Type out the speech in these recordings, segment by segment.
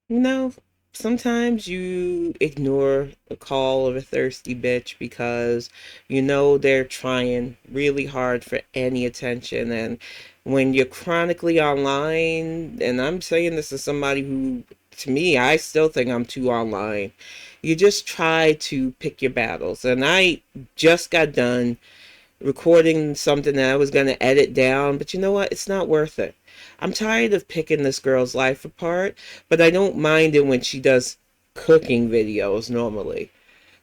You know, sometimes you ignore a call of a thirsty bitch because you know they're trying really hard for any attention. And when you're chronically online, and I'm saying this as somebody who, to me, I still think I'm too online, you just try to pick your battles. And I just got done recording something that I was going to edit down, but you know what? It's not worth it. I'm tired of picking this girl's life apart, but I don't mind it when she does cooking videos normally.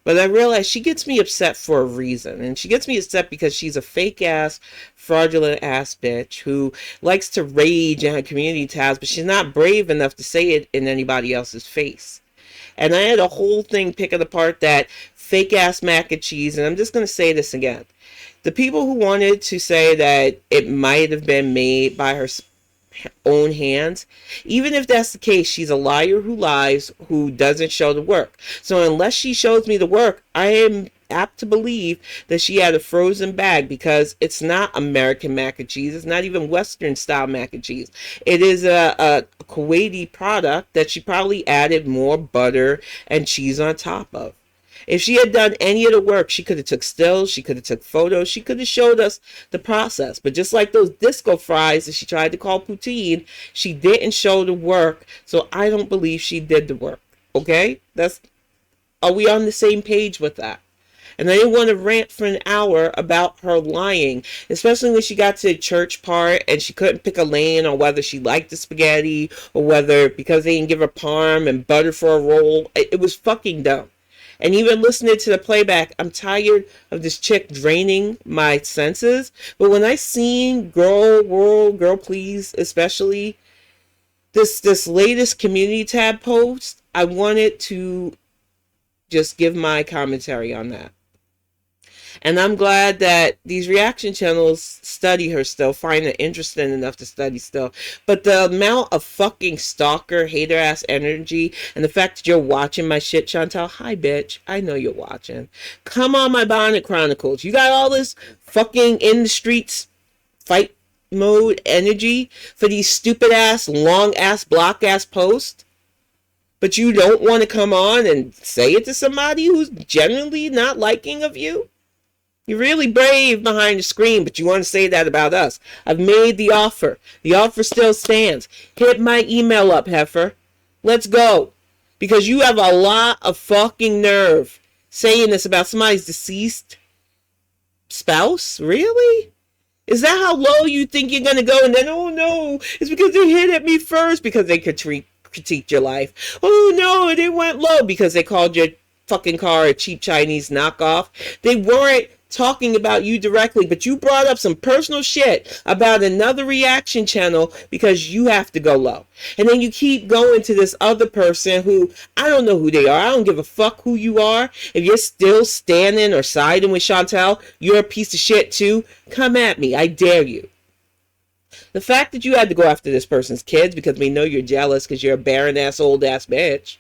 But I realize she gets me upset for a reason. And she gets me upset because she's a fake ass, fraudulent ass bitch who likes to rage in her community tabs, but she's not brave enough to say it in anybody else's face. And I had a whole thing picking apart that fake ass mac and cheese. And I'm just going to say this again. The people who wanted to say that it might have been made by her own hands, even if that's the case, she's a liar who lies, who doesn't show the work. So unless she shows me the work, I am apt to believe that she had a frozen bag, because it's not American mac and cheese. It's not even Western style mac and cheese. It is a Kuwaiti product that she probably added more butter and cheese on top of. If she had done any of the work, she could have took stills, she could have took photos, she could have showed us the process. But just like those disco fries that she tried to call poutine, she didn't show the work. So I don't believe she did the work. Okay? Are we on the same page with that? And I didn't want to rant for an hour about her lying, especially when she got to the church part and she couldn't pick a lane on whether she liked the spaghetti or whether because they didn't give her parm and butter for a roll. It was fucking dumb. And even listening to the playback, I'm tired of this chick draining my senses. But when I seen Girl World, Girl Please, especially this latest community tab post, I wanted to just give my commentary on that. And I'm glad that these reaction channels study her still, find it interesting enough to study still. But the amount of fucking stalker, hater ass energy, and the fact that you're watching my shit, Chantal, hi bitch, I know you're watching. Come on, my Bonnet Chronicles. You got all this fucking in the streets fight mode energy for these stupid ass, long ass, block ass posts. But you don't want to come on and say it to somebody who's generally not liking of you? You're really brave behind the screen, but you want to say that about us. I've made the offer. The offer still stands. Hit my email up, heifer. Let's go. Because you have a lot of fucking nerve saying this about somebody's deceased spouse? Really? Is that how low you think you're going to go? And then, oh no, it's because they hit at me first because they critiqued your life. Oh no, it went low because they called your fucking car a cheap Chinese knockoff. They weren't talking about you directly, but you brought up some personal shit about another reaction channel because you have to go low. And then you keep going to this other person who, I don't know who they are. I don't give a fuck who you are. If you're still standing or siding with Chantal, you're a piece of shit too. Come at me. I dare you. The fact that you had to go after this person's kids because we know you're jealous because you're a barren ass old ass bitch.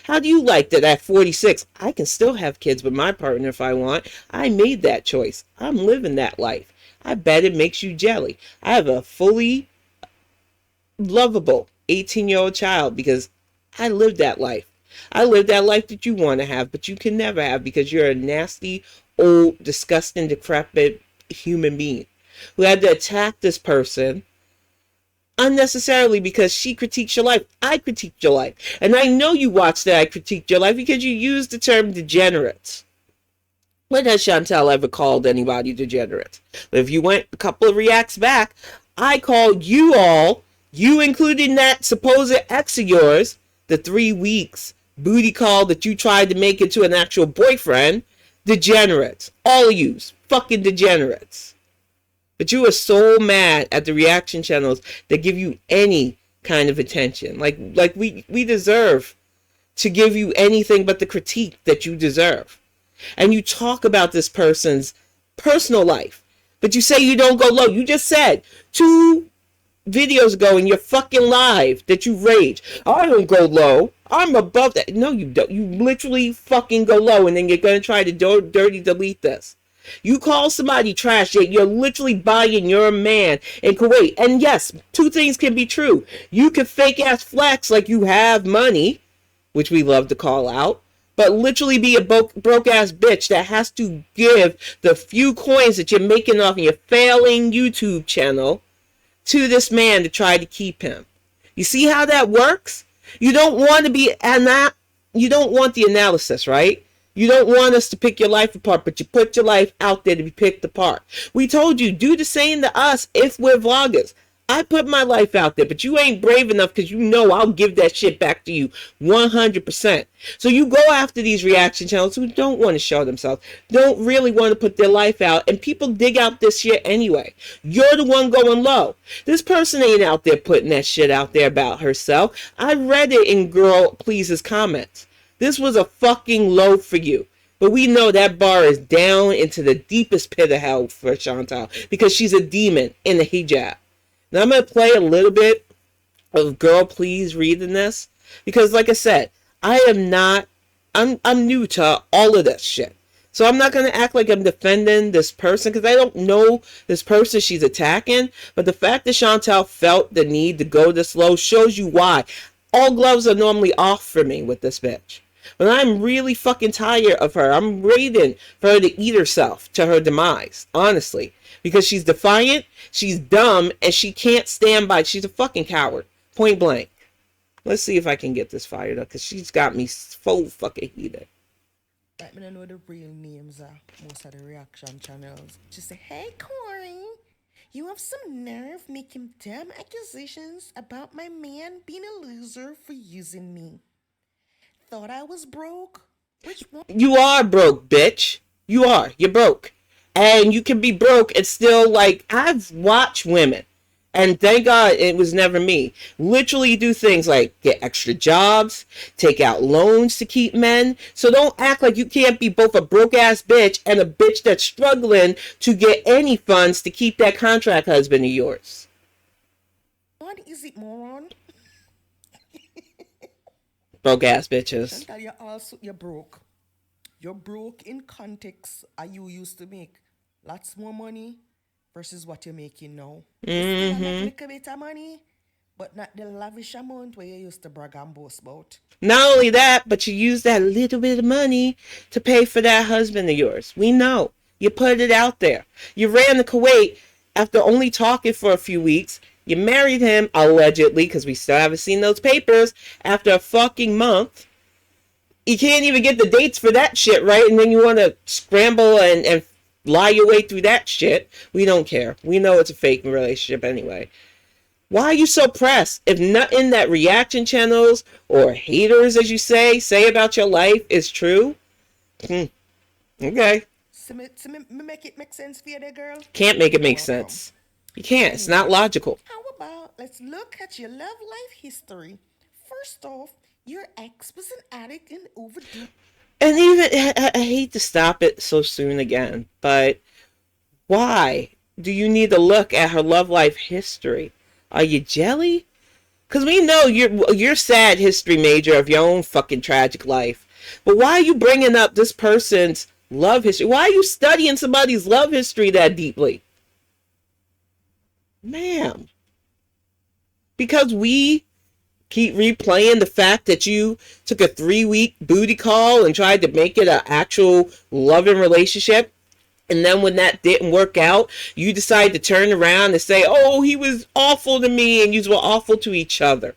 How do you like that at 46, I can still have kids with my partner if I want? I made that choice. I'm living that life. I bet it makes you jelly. I have a fully lovable 18-year-old child because I lived that life. I lived that life that you want to have, but you can never have because you're a nasty, old, disgusting, decrepit human being who had to attack this person unnecessarily because she critiques your life. I critiqued your life. And I know you watched that I critiqued your life because you used the term degenerate. When has Chantal ever called anybody degenerate? But if you went a couple of reacts back, I called you all, you including that supposed ex of yours, the 3 weeks booty call that you tried to make into an actual boyfriend, degenerates. All of you, fucking degenerates. But you are so mad at the reaction channels that give you any kind of attention. Like we deserve to give you anything but the critique that you deserve. And you talk about this person's personal life, but you say you don't go low. You just said 2 videos ago in your fucking live that you rage. I don't go low. I'm above that. No, you don't. You literally fucking go low, and then you're going to try to dirty delete this. You call somebody trash, yet you're literally buying your man in Kuwait. And yes, two things can be true. You can fake ass flex like you have money, which we love to call out, but literally be a broke ass bitch that has to give the few coins that you're making off your failing YouTube channel to this man to try to keep him. You see how that works? You don't want to be you don't want the analysis, right? You don't want us to pick your life apart, but you put your life out there to be picked apart. We told you, do the same to us if we're vloggers. I put my life out there, but you ain't brave enough because you know I'll give that shit back to you 100%. So you go after these reaction channels who don't want to show themselves, don't really want to put their life out, and people dig out this shit anyway. You're the one going low. This person ain't out there putting that shit out there about herself. I read it in Girl Please's comments. This was a fucking low for you. But we know that bar is down into the deepest pit of hell for Chantal because she's a demon in the hijab. Now I'm going to play a little bit of Girl Please reading this because like I said, I'm new to all of this shit. So I'm not going to act like I'm defending this person because I don't know this person she's attacking. But the fact that Chantal felt the need to go this low shows you why. All gloves are normally off for me with this bitch. But I'm really fucking tired of her. I'm waiting for her to eat herself to her demise, honestly. Because she's defiant, she's dumb, and she can't stand by. She's a fucking coward. Point blank. Let's see if I can get this fired up, because she's got me so fucking heated. Let me know the real names of most of the reaction channels. Just say, hey, Corey, you have some nerve making damn accusations about my man being a loser for using me. Thought I was broke? Which one? You are broke, bitch. You are. You're broke. And you can be broke and still, like, I've watched women, and thank God it was never me, literally do things like get extra jobs, take out loans to keep men. So don't act like you can't be both a broke-ass bitch and a bitch that's struggling to get any funds to keep that contract husband of yours. What is it, moron? Broke-ass bitches. Chantal, you're broke. You're broke in context you used to make lots more money versus what you're making now. You still make a bit of money, but not the lavish amount where you used to brag and boast about. Not only that, but you use that little bit of money to pay for that husband of yours. We know. You put it out there. You ran to Kuwait after only talking for a few weeks. You married him, allegedly, because we still haven't seen those papers, after a fucking month. You can't even get the dates for that shit right, and then you want to scramble and lie your way through that shit. We don't care. We know it's a fake relationship anyway. Why are you so pressed? If nothing that reaction channels or haters, as you say about your life is true, okay. So make it make sense for you there, girl? Can't make it make sense. You can't. It's not logical. How about let's look at your love life history. First off, your ex was an addict and overdue. And even, I hate to stop it so soon again, but why do you need to look at her love life history? Are you jelly? Because we know you're sad history major of your own fucking tragic life. But why are you bringing up this person's love history? Why are you studying somebody's love history that deeply? Ma'am. Because we keep replaying the fact that you took a 3-week booty call and tried to make it an actual loving relationship. And then when that didn't work out, you decide to turn around and say, oh, he was awful to me and you were awful to each other.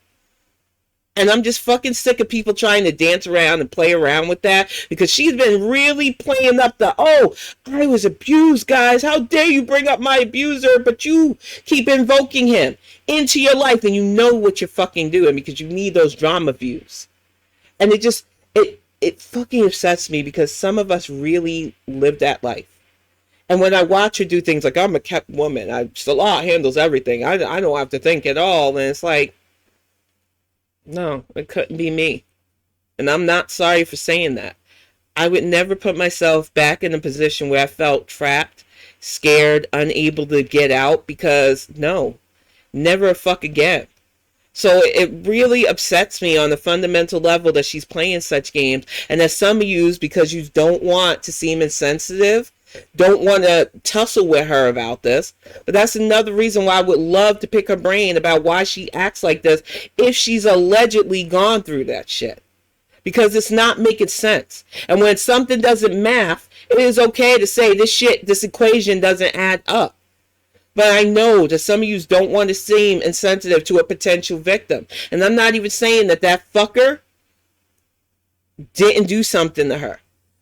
And I'm just fucking sick of people trying to dance around and play around with that, because she's been really playing up the, oh, I was abused, guys. How dare you bring up my abuser? But you keep invoking him into your life, and you know what you're fucking doing because you need those drama views. And it fucking upsets me because some of us really live that life. And when I watch her do things like, I'm a kept woman, the law handles everything, I don't have to think at all, and it's like, no, it couldn't be me. And I'm not sorry for saying that. I would never put myself back in a position where I felt trapped, scared, unable to get out, because no, never a fuck again. So it really upsets me on the fundamental level that she's playing such games, and that some use because you don't want to seem insensitive don't want to tussle with her about this. But that's another reason why I would love to pick her brain about why she acts like this if she's allegedly gone through that shit. Because it's not making sense. And when something doesn't math, it is okay to say this shit, this equation doesn't add up. But I know that some of you don't want to seem insensitive to a potential victim. And I'm not even saying that that fucker didn't do something to her.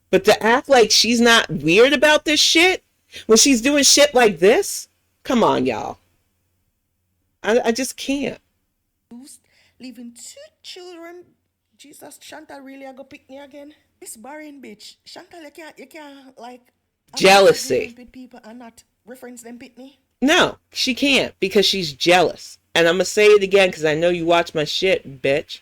But to act like she's not weird about this shit when she's doing shit like this, come on, y'all. I just can't. Leaving 2 children. Jesus, Chantal really a go pick me again. This barren bitch. Chantal, you can't like have Jealousy. disagreement with people and not reference them Pitney. No, she can't because she's jealous. And I'm going to say it again because I know you watch my shit, bitch.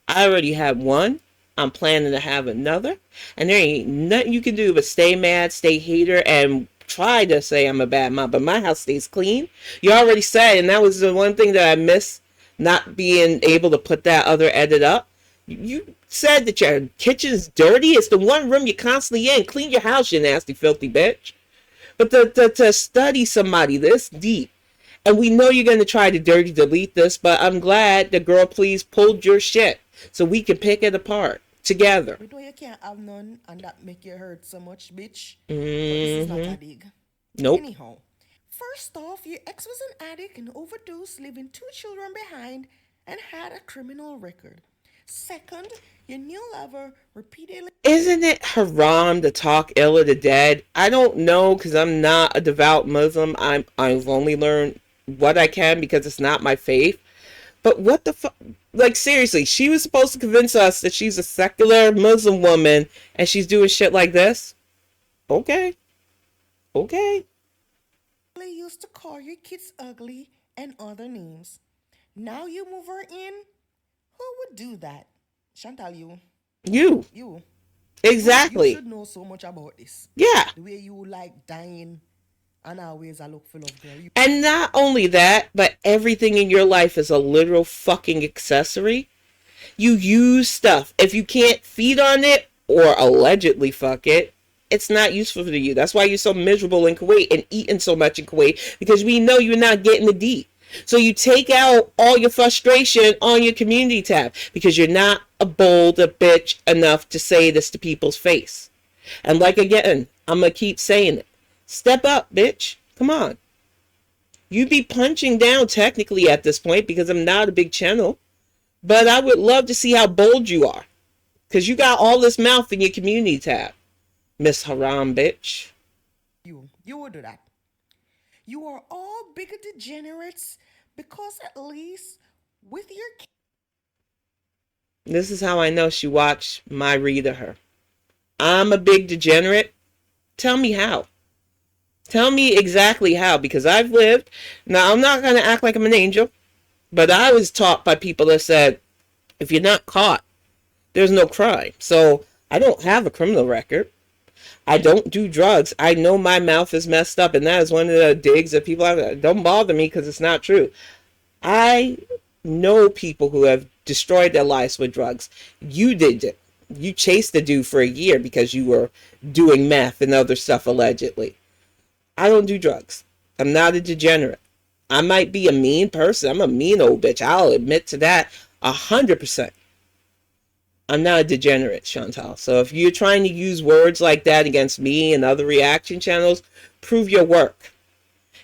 I already had one. I'm planning to have another. And there ain't nothing you can do but stay mad, stay hater, and try to say I'm a bad mom. But my house stays clean. You already said, and that was the one thing that I missed, not being able to put that other edit up. You said that your kitchen's dirty. It's the one room you're constantly in. Clean your house, you nasty, filthy bitch. But to study somebody this deep, and we know you're going to try to dirty delete this, but I'm glad the girl please pulled your shit so we can pick it apart together. We know you can't have none and that make you hurt so much, bitch. But this is not Mm-hmm. a dig. Nope. Anyhow, first off, your ex was an addict and overdosed, leaving 2 children behind, and had a criminal record. Second, your new lover repeatedly. Isn't it haram to talk ill of the dead? I don't know because I'm not a devout Muslim. I've only learned what I can because it's not my faith. But what the fuck? Like, seriously, she was supposed to convince us that she's a secular Muslim woman and she's doing shit like this? Okay. Okay. Used to call your kids ugly and other names. Now you move her in? Who would do that? Chantal, you. You. You. You Exactly. should know so much about this. Yeah. The way you like dying and always I look full of girl. You And not only that, but everything in your life is a literal fucking accessory. You use stuff. If you can't feed on it or allegedly fuck it, it's not useful to you. That's why you're so miserable in Kuwait and eating so much in Kuwait because we know you're not getting the D. So you take out all your frustration on your community tab because you're not a bold a bitch enough to say this to people's face. And like again, I'm going to keep saying it. Step up, bitch. Come on. You'd be punching down technically at this point because I'm not a big channel. But I would love to see how bold you are. Because you got all this mouth in your community tab. Miss Haram, bitch. you would do that. You are all bigger degenerates because at least with your This is how I know she watched my read of her. I'm a big degenerate. Tell me how. Tell me exactly how. Because I've lived. Now, I'm not going to act like I'm an angel. But I was taught by people that said, if you're not caught, there's no crime. So I don't have a criminal record. I don't do drugs. I know my mouth is messed up, and that is one of the digs that people have. Don't bother me because it's not true. I know people who have destroyed their lives with drugs. You did it. You chased the dude for a year because you were doing meth and other stuff allegedly. I don't do drugs. I'm not a degenerate. I might be a mean person. I'm a mean old bitch. I'll admit to that 100%. I'm not a degenerate, Chantal. So if you're trying to use words like that against me and other reaction channels, prove your work.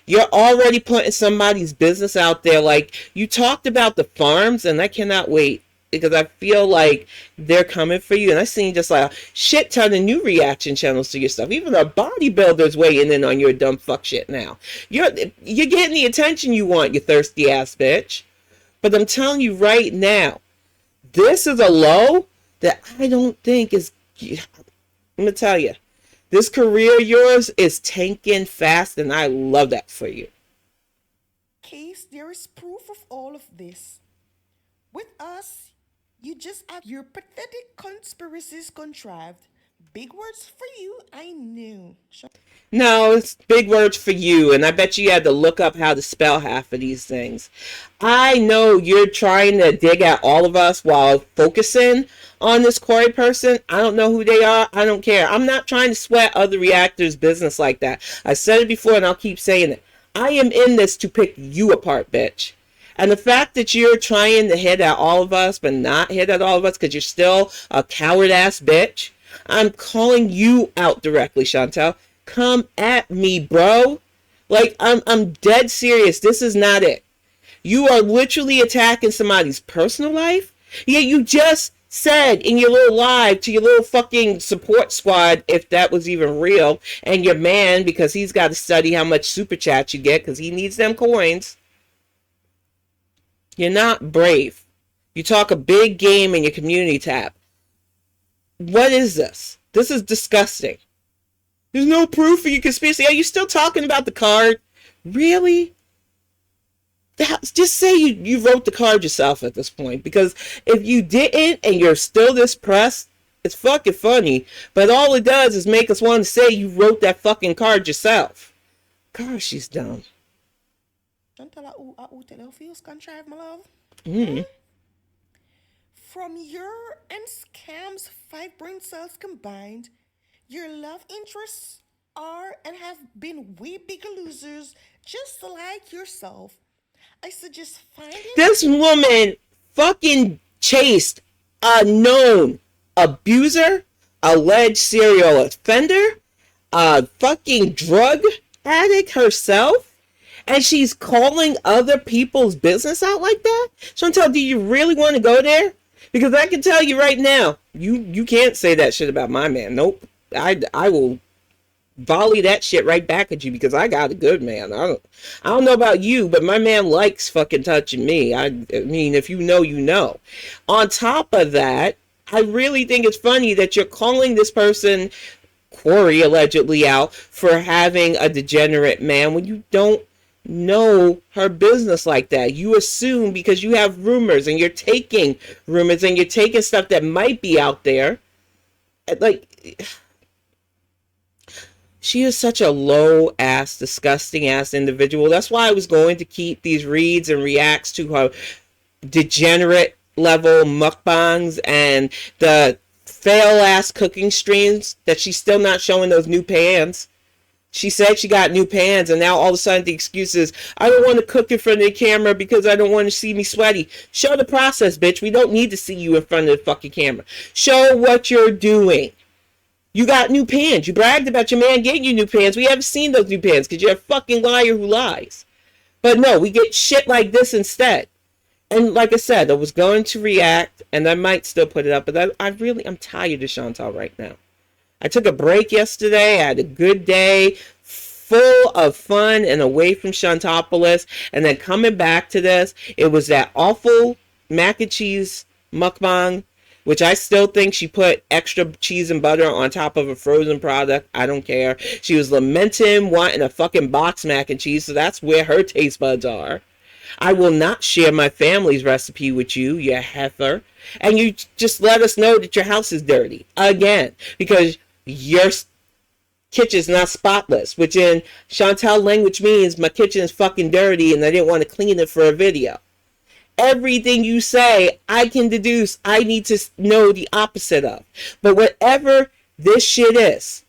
You're already putting somebody's business out there. Like, you talked about the farms, and I cannot wait because I feel like they're coming for you. And I've seen just like a shit ton of new reaction channels to your stuff. Even the bodybuilders weighing in on your dumb fuck shit now. You're getting the attention you want, you thirsty ass bitch. But I'm telling you right now, this is a low that I don't think is. I'm gonna tell you, this career of yours is tanking fast, and I love that for you. case, there is proof of all of this. With us, you just have your pathetic conspiracies contrived Big words for you, I knew. No, it's big words for you, and I bet you had to look up how to spell half of these things. I know you're trying to dig at all of us while focusing on this Corey person. I don't know who they are. I don't care. I'm not trying to sweat other reactors' business like that. I said it before, and I'll keep saying it. I am in this to pick you apart, bitch. And the fact that you're trying to hit at all of us, but not hit at all of us because you're still a coward ass bitch, I'm calling you out directly, Chantal. Come at me, bro. Like, I'm dead serious. This is not it. You are literally attacking somebody's personal life. Yeah, you just said in your little live to your little fucking support squad, if that was even real, and your man, because he's got to study how much super chat you get because he needs them coins. You're not brave. You talk a big game in your community tab. What is this? This is disgusting. There's no proof for your conspiracy. Are you still talking about the card? Really? Just say you wrote the card yourself at this point. Because if you didn't and you're still this pressed, it's fucking funny. But all it does is make us want to say you wrote that fucking card yourself. Gosh, she's dumb. Chantal, I tell you, feels contrived, my love. Mm. From your and Scam's 5 brain cells combined, your love interests are and have been way bigger losers, just like yourself. I suggest finding. This woman fucking chased a known abuser, alleged serial offender, a fucking drug addict herself, and she's calling other people's business out like that? Chantal, do you really want to go there? Because I can tell you right now, you can't say that shit about my man. Nope. I will volley that shit right back at you because I got a good man. I don't know about you, but my man likes fucking touching me. I mean, if you know, you know. On top of that, I really think it's funny that you're calling this person, Corey, allegedly out for having a degenerate man when you don't know her business like that. You assume because you have rumors and you're taking rumors and you're taking stuff that might be out there. Like, she is such a low ass, disgusting ass individual. That's why I was going to keep these reads and reacts to her degenerate level mukbangs and the fail ass cooking streams that she's still not showing those new pans. She said she got new pans, and now all of a sudden the excuse is, I don't want to cook in front of the camera because I don't want to see me sweaty. Show the process, bitch. We don't need to see you in front of the fucking camera. Show what you're doing. You got new pans. You bragged about your man getting you new pans. We haven't seen those new pans because you're a fucking liar who lies. But no, we get shit like this instead. And like I said, I was going to react, and I might still put it up, but I'm tired of Chantal right now. I took a break yesterday. I had a good day, full of fun and away from Chantopolis. And then coming back to this, it was that awful mac and cheese mukbang, which I still think she put extra cheese and butter on top of a frozen product. I don't care. She was lamenting wanting a fucking box mac and cheese, so that's where her taste buds are. I will not share my family's recipe with you, you heifer. And you just let us know that your house is dirty. Again. Because your kitchen's not spotless. Which in Chantal language means my kitchen is fucking dirty and I didn't want to clean it for a video. Everything you say, I can deduce I need to know the opposite of. But whatever this shit is,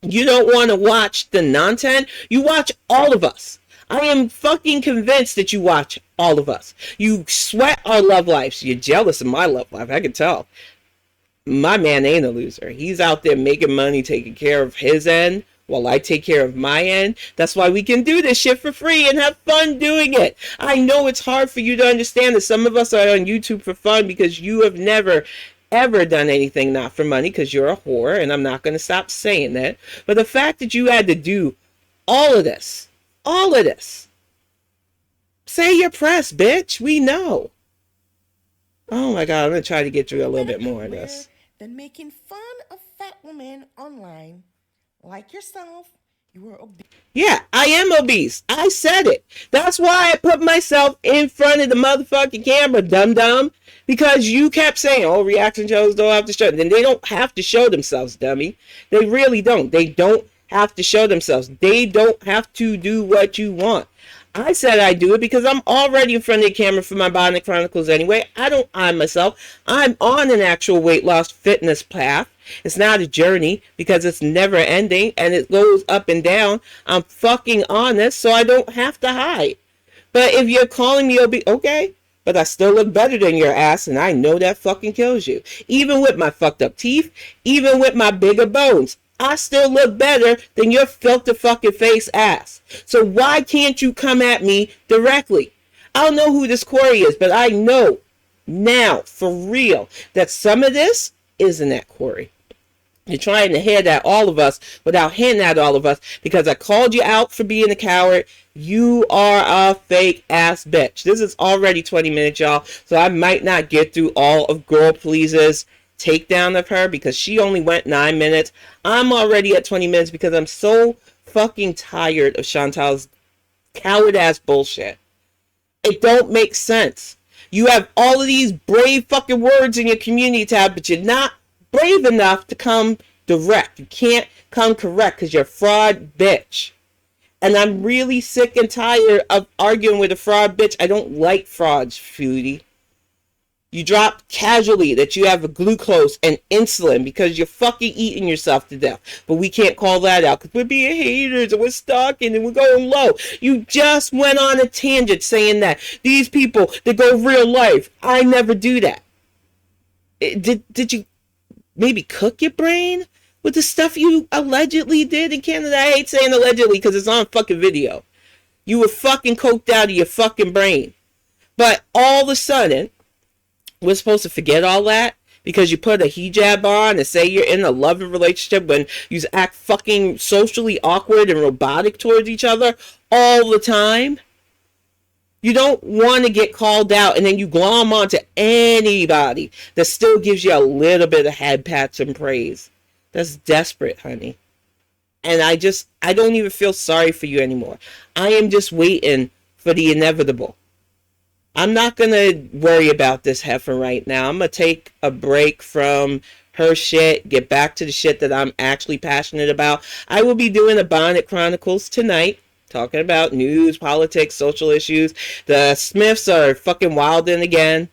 you don't want to watch the non-10. You watch all of us. I am fucking convinced that you watch all of us. You sweat our love lives. You're jealous of my love life. I can tell. My man ain't a loser. He's out there making money, taking care of his end, while I take care of my end. That's why we can do this shit for free and have fun doing it. I know it's hard for you to understand that some of us are on YouTube for fun because you have never ever done anything not for money because you're a whore, and I'm not going to stop saying that. But the fact that you had to do all of this, say your press, bitch. We know. Oh my God, I'm going to try to get through a little bit more of this. Than making fun of fat women online, like yourself, You were obese. Yeah, I am obese. I said it. That's why I put myself in front of the motherfucking camera, dum dum. Because you kept saying, oh, reaction shows don't have to show. Then they don't have to show themselves, dummy. They really don't. They don't have to show themselves. They don't have to do what you want. I said I do it because I'm already in front of the camera for my Bonnet Chronicles anyway. I don't eye myself. I'm on an actual weight loss fitness path. It's not a journey because it's never ending and it goes up and down. I'm fucking honest, so I don't have to hide. But if you're calling me obese, okay. But I still look better than your ass, and I know that fucking kills you. Even with my fucked up teeth, even with my bigger bones, I still look better than your filter fucking face ass. So why can't you come at me directly? I don't know who this Corey is, but I know now, for real, that some of this isn't that Corey. You're trying to hit at all of us without hitting at all of us because I called you out for being a coward. You are a fake ass bitch. This is already 20 minutes, y'all. So I might not get through all of Girl Please's takedown of her because she only went 9 minutes. I'm already at 20 minutes because I'm so fucking tired of Chantal's coward ass bullshit. It don't make sense. You have all of these brave fucking words in your community tab, but you're not brave enough to come direct. You can't come correct because you're a fraud bitch. And I'm really sick and tired of arguing with a fraud bitch. I don't like frauds, Foodie. You drop casually that you have a glucose and insulin because you're fucking eating yourself to death. But we can't call that out because we're being haters and we're stalking and we're going low. You just went on a tangent saying that these people that go real life, I never do that. Did you maybe cook your brain with the stuff you allegedly did in Canada? I hate saying allegedly because it's on fucking video. You were fucking coked out of your fucking brain. But all of a sudden, we're supposed to forget all that because you put a hijab on and say you're in a loving relationship when you act fucking socially awkward and robotic towards each other all the time. You don't want to get called out and then you glom onto anybody that still gives you a little bit of head pats and praise. That's desperate, honey. And I don't even feel sorry for you anymore. I am just waiting for the inevitable. I'm not going to worry about this heifer right now. I'm going to take a break from her shit, get back to the shit that I'm actually passionate about. I will be doing a Bonnet Chronicles tonight, talking about news, politics, social issues. The Smiths are fucking wilding again.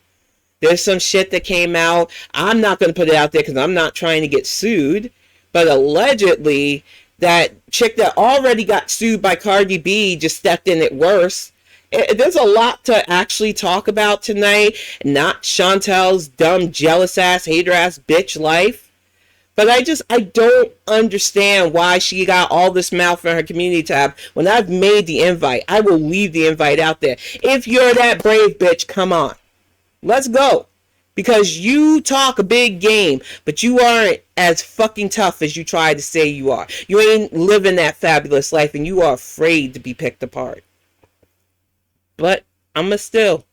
There's some shit that came out. I'm not going to put it out there because I'm not trying to get sued. But allegedly, that chick that already got sued by Cardi B just stepped in it worse. There's a lot to actually talk about tonight. Not Chantal's dumb, jealous ass, hater ass bitch life. But I don't understand why she got all this mouth in her community tab when I've made the invite. I will leave the invite out there. If you're that brave bitch, come on. Let's go. Because you talk a big game, but you aren't as fucking tough as you try to say you are. You ain't living that fabulous life and you are afraid to be picked apart. But I'm going to still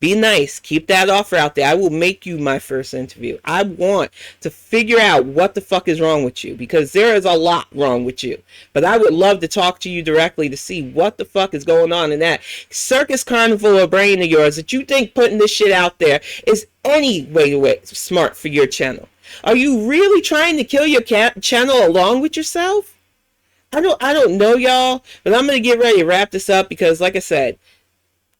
be nice. Keep that offer out there. I will make you my first interview. I want to figure out what the fuck is wrong with you because there is a lot wrong with you. But I would love to talk to you directly to see what the fuck is going on in that circus carnival of brain of yours that you think putting this shit out there is any way smart for your channel. Are you really trying to kill your channel along with yourself? I don't know, y'all, but I'm going to get ready to wrap this up because like I said,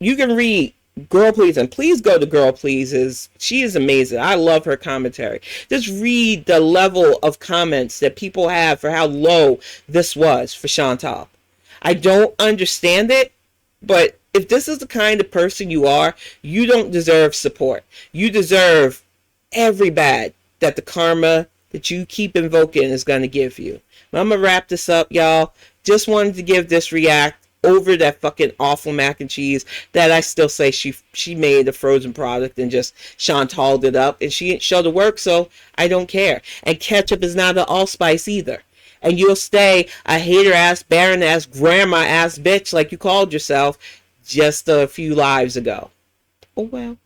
you can read Girl Please, and please go to Girl Please's. She is amazing. I love her commentary. Just read the level of comments that people have for how low this was for Chantal. I don't understand it, but if this is the kind of person you are, you don't deserve support. You deserve every bad that the karma that you keep invoking is going to give you. But I'm going to wrap this up, y'all. Just wanted to give this react over that fucking awful mac and cheese that I still say she made a frozen product and just Chantal'd it up and she didn't show the work, so I don't care. And ketchup is not an allspice either. And you'll stay a hater ass, barren ass, grandma ass bitch like you called yourself just a few lives ago. Oh well.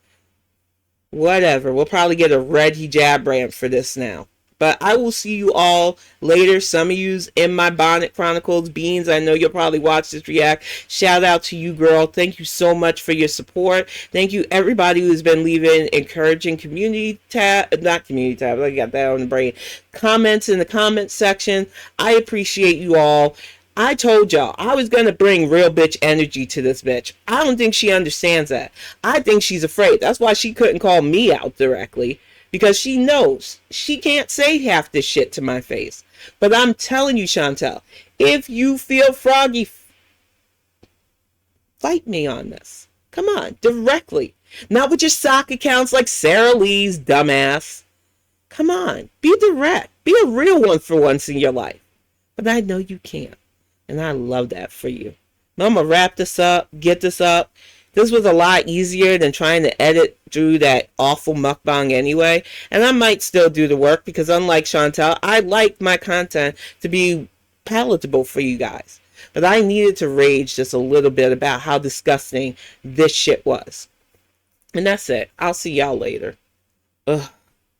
Whatever. We'll probably get a red hijab brand for this now. But I will see you all later. Some of yous in my Bonnet Chronicles. Beans, I know you'll probably watch this react. Shout out to you, girl. Thank you so much for your support. Thank you, everybody who's been leaving encouraging community tab, not community tab, I got that on the brain, comments in the comment section. I appreciate you all. I told y'all I was going to bring real bitch energy to this bitch. I don't think she understands that. I think she's afraid. That's why she couldn't call me out directly, because she knows she can't say half this shit to my face. But I'm telling you, Chantal, if you feel froggy, fight me on this. Come on, directly. Not with your sock accounts like Sarah Lee's dumbass. Come on, be direct. Be a real one for once in your life. But I know you can't. And I love that for you. Now I'm going to wrap this up, get this up. This was a lot easier than trying to edit through that awful mukbang anyway. And I might still do the work because unlike Chantal, I like my content to be palatable for you guys. But I needed to rage just a little bit about how disgusting this shit was. And that's it. I'll see y'all later. Ugh.